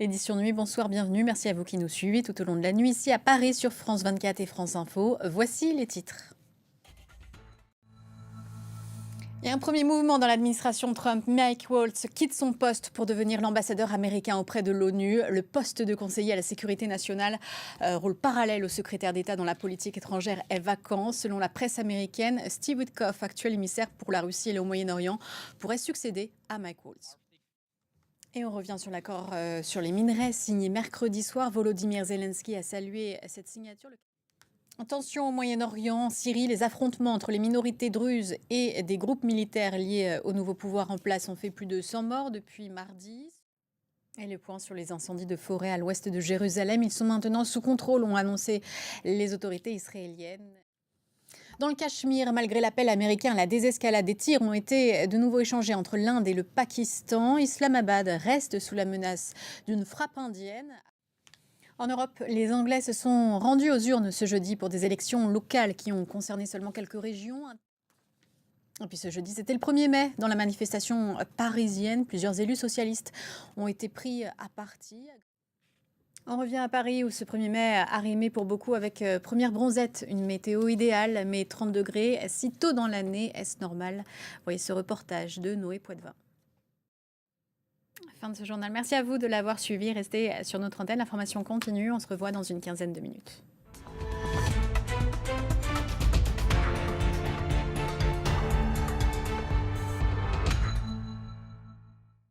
Édition Nuit, bonsoir, bienvenue. Merci à vous qui nous suivez tout au long de la nuit ici à Paris sur France 24 et France Info. Voici les titres. Il y a un premier mouvement dans l'administration Trump. Mike Waltz quitte son poste pour devenir l'ambassadeur américain auprès de l'ONU. Le poste de conseiller à la sécurité nationale, rôle parallèle au secrétaire d'État dans la politique étrangère, est vacant. Selon la presse américaine, Steve Witkoff, actuel émissaire pour la Russie et le Moyen-Orient, pourrait succéder à Mike Waltz. Et on revient sur l'accord sur les minerais signé mercredi soir. Volodymyr Zelensky a salué cette signature. Tension au Moyen-Orient, en Syrie, les affrontements entre les minorités druzes et des groupes militaires liés au nouveau pouvoir en place ont fait plus de 100 morts depuis mardi. Et le point sur les incendies de forêt à l'ouest de Jérusalem, ils sont maintenant sous contrôle, ont annoncé les autorités israéliennes. Dans le Cachemire, malgré l'appel américain à la désescalade, des tirs ont été de nouveau échangés entre l'Inde et le Pakistan. Islamabad reste sous la menace d'une frappe indienne. En Europe, les Anglais se sont rendus aux urnes ce jeudi pour des élections locales qui ont concerné seulement quelques régions. Et puis ce jeudi, c'était le 1er mai. Dans la manifestation parisienne, plusieurs élus socialistes ont été pris à partie. On revient à Paris où ce 1er mai a rimé pour beaucoup avec première bronzette, une météo idéale, mais 30 degrés. Si tôt dans l'année, est-ce normal? Voyez ce reportage de Noé Poitvin. Fin de ce journal. Merci à vous de l'avoir suivi. Restez sur notre antenne. L'information continue. On se revoit dans une quinzaine de minutes.